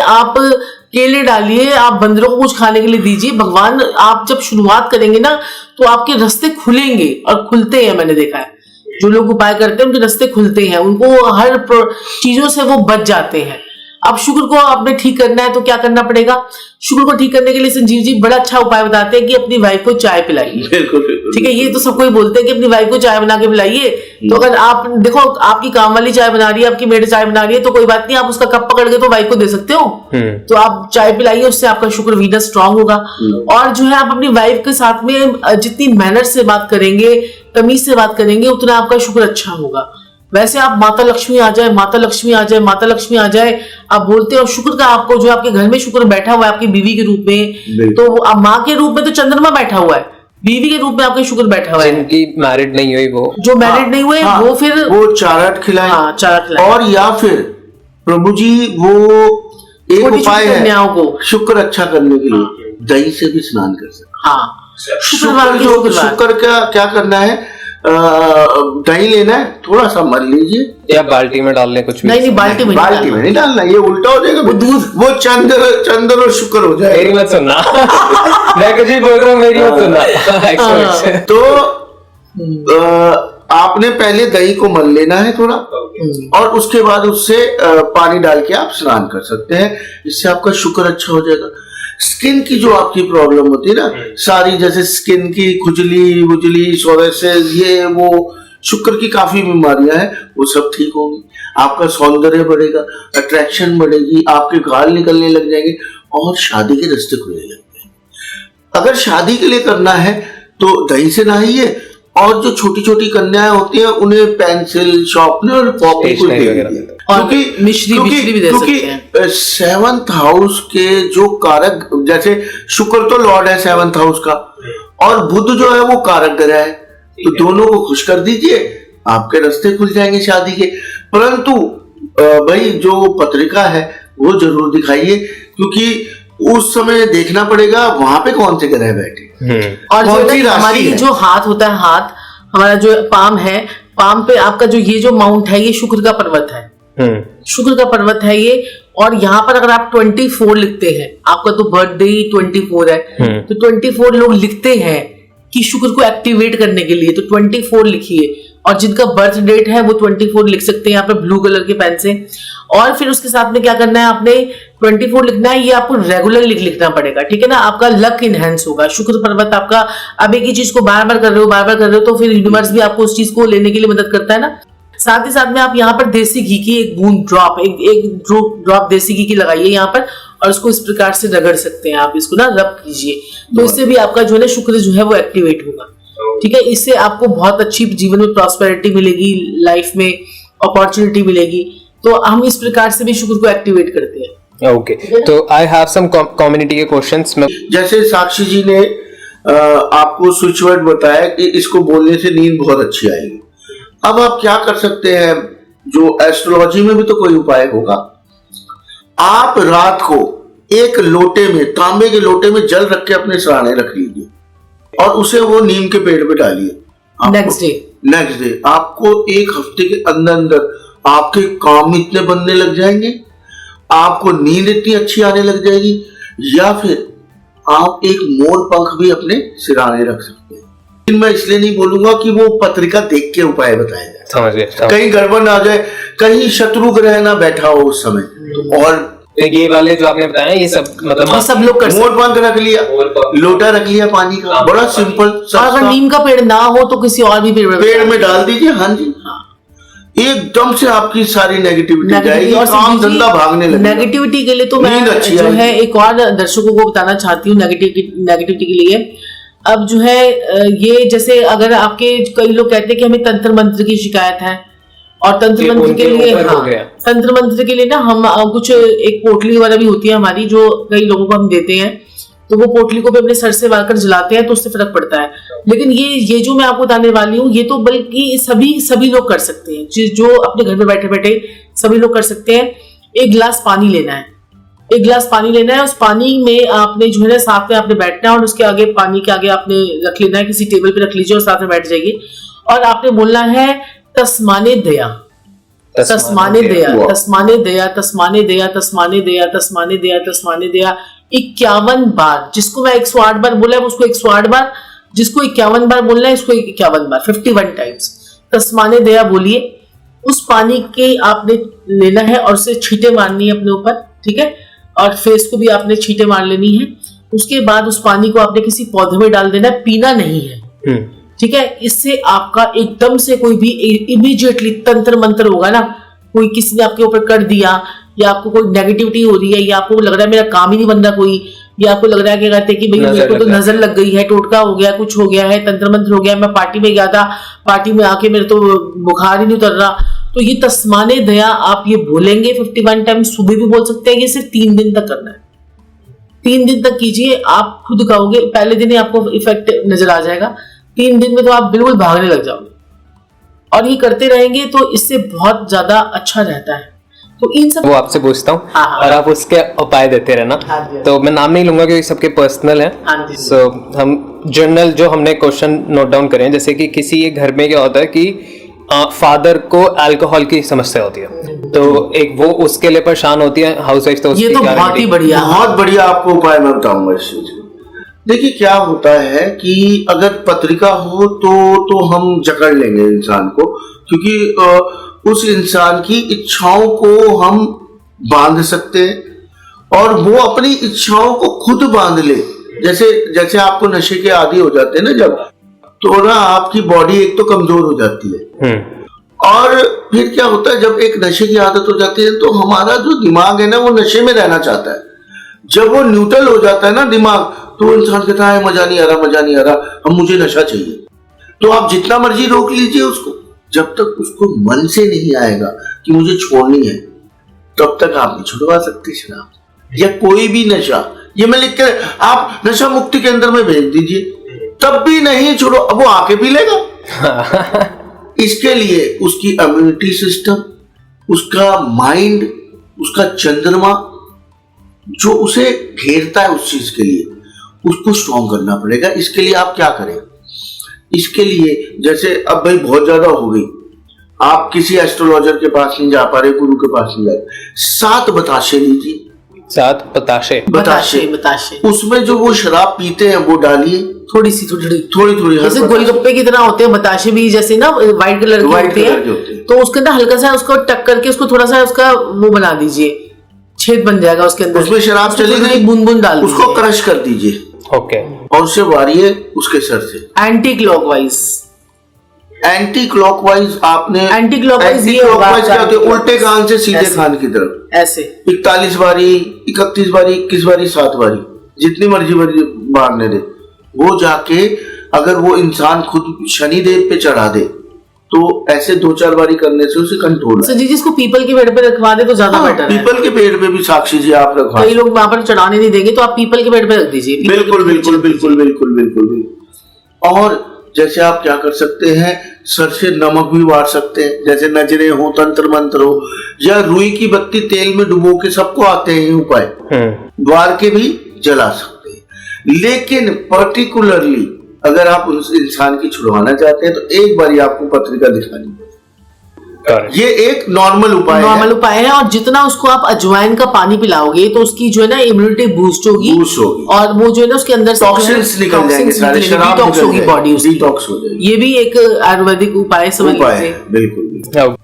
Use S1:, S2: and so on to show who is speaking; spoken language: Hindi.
S1: आप केले डालिए, आप बंदरों को कुछ खाने के लिए दीजिए। भगवान, आप जब शुरुआत करेंगे ना तो आपके रास्ते खुलेंगे, और खुलते हैं। मैंने देखा है जो लोग उपाय करते हैं उनके रास्ते खुलते हैं, उनको हर चीजों से वो बच जाते हैं। अब शुक्र को आपने ठीक करना है तो क्या करना पड़ेगा? शुक्र को ठीक करने के लिए संजीव जी बड़ा अच्छा उपाय बताते हैं कि अपनी वाइफ को चाय पिलाइए। ठीक है, ये तो सबको ही बोलते हैं कि अपनी वाइफ को चाय बना के पिलाइए। तो अगर आप देखो, आपकी काम वाली चाय बना रही है, आपकी मेड चाय बना रही है, तो कोई बात नहीं, आप उसका कप पकड़ के तो वाइफ को दे सकते हो। तो आप चाय पिलाइए, उससे आपका शुक्र वीनस स्ट्रांग होगा। और जो है आप अपनी वाइफ के साथ में जितनी मैनर से बात करेंगे, तमीज से बात करेंगे, उतना आपका शुक्र अच्छा होगा। वैसे आप माता लक्ष्मी आ जाए, माता लक्ष्मी आ जाए, माता लक्ष्मी आ जाए आप बोलते हो, शुक्र का आपको जो आपके घर में शुक्र बैठा हुआ है आपकी बीवी के रूप में, तो अब माँ के रूप में तो चंद्रमा बैठा हुआ है, बीवी के रूप में आपके शुक्र बैठा हुआ है।
S2: जिनकी मैरिड नहीं हुई, वो
S1: जो मैरिड नहीं हुए वो फिर
S3: वो चारट खिलाए।
S1: चारट खिलाए।
S3: और या फिर प्रभु जी वो एक उपाय है
S1: को
S3: शुक्र अच्छा करने के लिए, दही से भी स्नान कर सकते।
S1: हाँ,
S3: शुक्र का क्या करना है, दही लेना है, थोड़ा सा मल लीजिए
S2: या बाल्टी में डाल लें कुछ भी।
S1: नहीं, बाल्टी में
S3: नहीं डालना, ये उल्टा हो जाएगा। वो दूध, वो चंद्र और शुक्र हो जाएगा।
S2: मेरी मत सुनना मैं कुछ भी बोल रहा हूँ, मेरी मत सुनना।
S3: तो आपने पहले दही को मल लेना है थोड़ा, और उसके बाद उससे पानी डाल के आप स्नान कर सकते हैं। इससे आपका शुक्र अच्छा हो जाएगा। स्किन की जो आपकी प्रॉब्लम होती है ना सारी, जैसे स्किन की खुजली वुजली, सोरेसिस, ये वो शुक्र की काफी बीमारियां हैं, वो सब ठीक होंगी। आपका सौंदर्य बढ़ेगा, अट्रैक्शन बढ़ेगी, आपके गाल निकलने लग जाएंगे, और शादी के रास्ते खुलने लग जाएंगे। अगर शादी के लिए करना है तो दही से नहाइए, और जो छोटी छोटी कन्याएं होती हैं उन्हें पेंसिल, शार्पनर, कॉपी को दे, क्योंकि
S1: मिश्री भी दे सकते हैं।
S3: 7th हाउस के जो कारक, जैसे शुक्र तो लॉर्ड है 7th हाउस का, और बुध जो है वो कारक ग्रह है, तो दोनों को खुश कर दीजिए, आपके रास्ते खुल जाएंगे शादी के। परंतु भाई जो पत्रिका है वो जरूर दिखाइए, क्योंकि उस समय देखना पड़ेगा वहां पे कौन से ग्रह बैठे,
S1: और जो हमारी जो हाथ होता है, हाथ हमारा जो पाम है, पाम पे आपका जो ये जो माउंट है, ये शुक्र का पर्वत है। शुक्र का पर्वत है ये। और यहाँ पर अगर आप 24 लिखते हैं, आपका तो बर्थडे ही 24 है, तो 24 लोग लिखते हैं कि शुक्र को एक्टिवेट करने के लिए, तो 24 लिखिए। और जिनका बर्थ डेट है वो 24 लिख सकते हैं यहाँ पे ब्लू कलर के पेन से। और फिर उसके साथ में क्या करना है, आपने 24 लिखना है, ये आपको रेगुलर लिखना पड़ेगा, ठीक है ना। आपका लक इनहेंस होगा। शुक्र पर्वत आपका, अब एक ही चीज को बार बार कर रहे हो, बार बार कर रहे हो, तो फिर यूनिवर्स भी आपको उस चीज को लेने के लिए मदद करता है ना। साथ ही साथ में आप यहाँ पर देसी घी की एक बूंद ड्रॉप, एक ड्रॉप देसी घी की लगाइए यहाँ पर, और उसको इस प्रकार से रगड़ सकते हैं आप, इसको ना रब कीजिए, तो इससे भी आपका जो है ना शुक्र जो है वो एक्टिवेट होगा। ठीक है, इससे आपको बहुत अच्छी जीवन में प्रॉस्पेरिटी मिलेगी, लाइफ में अपॉर्चुनिटी मिलेगी। तो हम इस प्रकार से भी शुक्र को एक्टिवेट करते हैं।
S2: ओके, तो आई हैव सम कम्युनिटी के क्वेश्चंस।
S3: जैसे साक्षी जी ने आपको स्विच वर्ड बताया कि इसको बोलने से नींद बहुत अच्छी आएगी। अब आप क्या कर सकते हैं, जो एस्ट्रोलॉजी में भी तो कोई उपाय होगा। आप रात को एक लोटे में, तांबे के लोटे में जल रख के अपने सराहने रख लीजिए, और उसे वो नीम के पेड़ पे डालिए। नेक्स्ट डे आपको एक हफ्ते के अंदर अंदर आपके काम इतने बनने लग जाएंगे, आपको नींद इतनी अच्छी आने लग जाएगी। या फिर आप एक मोर पंख भी अपने सिराने रख सकते हैं। मैं इसलिए नहीं बोलूंगा कि वो पत्रिका देख के उपाय बताया जाए,
S2: समझ गए,
S3: कहीं गड़बड़ ना आ जाए, कहीं शत्रु ग्रह ना बैठा हो उस समय। तो और
S2: ये वाले जो आपने बताया, ये सब मतलब
S1: सब लोग कर,
S3: मोर पंख रख लिया, लोटा रख लिया पानी का, बड़ा सिंपल।
S1: अगर नीम का पेड़ ना हो तो किसी और भी पेड़
S3: में डाल दीजिए। हाँ जी, एकदम से आपकी सारी नेगेटिविटी जाएगी, काम धंधा भागने लगेगा।
S1: नेगेटिविटी के लिए तो मैं जो है एक और दर्शकों को बताना चाहती हूँ नेगेटिविटी के लिए। अब जो है ये, जैसे अगर आपके कई लोग कहते हैं कि हमें तंत्र मंत्र की शिकायत है, और तंत्र मंत्र के लिए, तंत्र मंत्र के लिए ना हम कुछ एक पोटली वगैरह भी होती है हमारी, जो कई लोगों को हम देते हैं, तो वो पोटली को भी अपने सर से वार जलाते हैं, तो उससे फर्क पड़ता है। लेकिन ये जो मैं आपको बताने वाली हूँ, ये तो बल्कि सभी लोग कर सकते हैं, जो अपने घर में बैठे बैठे सभी लोग कर सकते हैं। एक गिलास पानी लेना है, एक गिलास पानी लेना है, उस पानी में आपने जो है ना साथ में आपने बैठना है, और उसके आगे, पानी के आगे आपने रख लेना है, किसी टेबल पे रख लीजिए और साथ में बैठ जाइए, और आपने बोलना है तस्माने दया। तस्माने दया, तस्माने दया, तस्माने दया, तस्माने दया, तस्माने दया, तस्माने दया 51 बार। जिसको मैं 108 बार बोला है उसको 108 बार, जिसको 51 बार बोलना है इसको 51 बार, 51 टाइम्स तस्माने दया बोलिए। उस पानी के आपने लेना है और उसे छींटे मारनी है अपने ऊपर, ठीक है, और फेस को भी आपने छींटे मार लेनी है। उसके बाद उस पानी को आपने किसी पौधे में डाल देना है, पीना नहीं है, ठीक है। इससे आपका एकदम से कोई भी इमीडिएटली तंत्र मंत्र होगा ना, कोई किसी ने आपके ऊपर कर दिया या आपको कोई नेगेटिविटी हो रही है या आपको लग रहा है मेरा काम ही नहीं बन रहा कोई, या आपको लग रहा है कि कहते हैं कि भाई मेरे को तो नजर लग गई है, टोटका हो गया, कुछ हो गया है, तंत्र मंत्र हो गया, मैं पार्टी में गया था, पार्टी में आके मेरे तो बुखार ही नहीं उतर रहा, तो ये तस्माने दया आप ये बोलेंगे 51 टाइम। सुबह भी बोल सकते हैं, ये सिर्फ 3 दिन तक करना है, 3 दिन तक कीजिए। आप खुद कहोगे, पहले दिन ही आपको इफेक्ट नजर आ जाएगा, 3 दिन में तो आप बिल्कुल भागने लग जाओगे। और ये करते रहेंगे तो इससे बहुत ज्यादा अच्छा रहता है। तो इन सब
S2: वो आपसे पूछता हूँ और आप उसके उपाय देते रहना। तो मैं नाम नहीं लूंगा क्योंकि सबके पर्सनल है। सो हम जर्नल जो हमने क्वेश्चन नोट डाउन करे हैं, जैसे कि किसी एक घर में क्या होता है कि फादर को अल्कोहल की समस्या होती है, तो एक वो उसके लिए परेशान होती है हाउस वाइफ, तो
S1: ये तो बहुत ही बढ़िया,
S3: बहुत बढ़िया आपको उपाय मैं बताऊंगा इस चीज में। देखिए क्या होता है कि अगर पत्रिका हो तो हम जकड़ लेंगे इंसान को, क्योंकि उस इंसान की इच्छाओं को हम बांध सकते हैं और वो अपनी इच्छाओं को खुद बांध ले। जैसे आपको नशे के आदी हो जाते हैं ना जब, तो ना आपकी बॉडी एक तो कमजोर हो जाती है और फिर क्या होता है जब एक नशे की आदत हो जाती है तो हमारा जो दिमाग है ना वो नशे में रहना चाहता है। जब वो न्यूट्रल हो जाता है ना दिमाग, तो इंसान कहता है मजा नहीं आ रहा, मजा नहीं आ रहा, अब मुझे नशा चाहिए। तो आप जितना मर्जी रोक लीजिए उसको, जब तक उसको मन से नहीं आएगा कि मुझे छोड़नी है, तब तक आप नहीं छुड़वा सकते शराब या कोई भी नशा। ये मैं लिख कर आप नशा मुक्ति केंद्र में भेज दीजिए, तब भी नहीं छोड़ो, अब वो आके पी लेगा। इसके लिए उसकी इम्यूनिटी सिस्टम, उसका माइंड, उसका चंद्रमा जो उसे घेरता है उस चीज के लिए, उसको स्ट्रॉन्ग करना पड़ेगा। इसके लिए आप क्या करें, इसके लिए जैसे अब भाई बहुत ज्यादा हो गई, आप किसी एस्ट्रोलॉजर के पास नहीं जा पा रहे, गुरु के पास नहीं जा रहे, 7 बताशे लीजिए,
S2: 7 बताशे,
S1: उसमें
S3: जो वो शराब पीते हैं वो डालिए,
S1: थोड़ी थोड़ी जैसे गोलगप्पे की तरह होते हैं बताशे भी, जैसे ना व्हाइट कलर के होते हैं, तो उसके अंदर हल्का सा उसको टक करके उसको थोड़ा सा उसका वो बना दीजिए, छेद बन जाएगा उसके अंदर,
S3: उसमें शराब चली गई,
S1: बूंद डाल
S3: उसको क्रश कर दीजिए,
S2: ओके,
S3: और उसे वारिए उसके सर से
S1: एंटी क्लॉकवाइज
S3: आपने
S1: एंटी क्लॉकवाइज ये
S3: क्या होता है, उल्टे कान से सीधे कान की तरफ
S1: ऐसे
S3: 41 बारी, 31 बारी, 21 बारी, 7 बारी, जितनी मर्जी मारने दे। वो जाके अगर वो इंसान खुद शनिदेव पे चढ़ा दे तो ऐसे 2-4 बारी करने से उसे कंट्रोल है।
S1: जी, जिसको पीपल के पेड़ पे रखवा दे तो ज्यादा बेटर है।
S3: पीपल के पेड़ पे भी साक्षी जी आप रखवा,
S1: कई लोग वहां पर चढ़ाने नहीं देंगे, तो आप पीपल के पेड़ पे रख दीजिए।
S3: बिल्कुल। और जैसे आप क्या कर सकते हैं, सर से नमक भी वार सकते हैं, जैसे नजरे हो, तंत्र मंत्र हो, या रुई की बत्ती तेल में डुबो के, सबको आते हैं ये उपाय, द्वार के भी जला सकते हैं। लेकिन पर्टिकुलरली अगर आप उस इंसान की छुड़वाना चाहते हैं तो एक बार आपको पत्रिका दिखानी है। ये एक नॉर्मल उपाय
S1: है और जितना उसको आप अजवाइन का पानी पिलाओगे तो उसकी जो है ना इम्यूनिटी बूस्ट होगी और वो जो है ना उसके अंदर से
S3: टॉक्सिन्स निकल जाएंगे, सारे शराब
S1: डिटॉक्स होगी, बॉडी
S3: डिटॉक्स हो जाएगी।
S1: ये भी एक आयुर्वेदिक उपाय समझ लीजिए।
S3: बिल्कुल।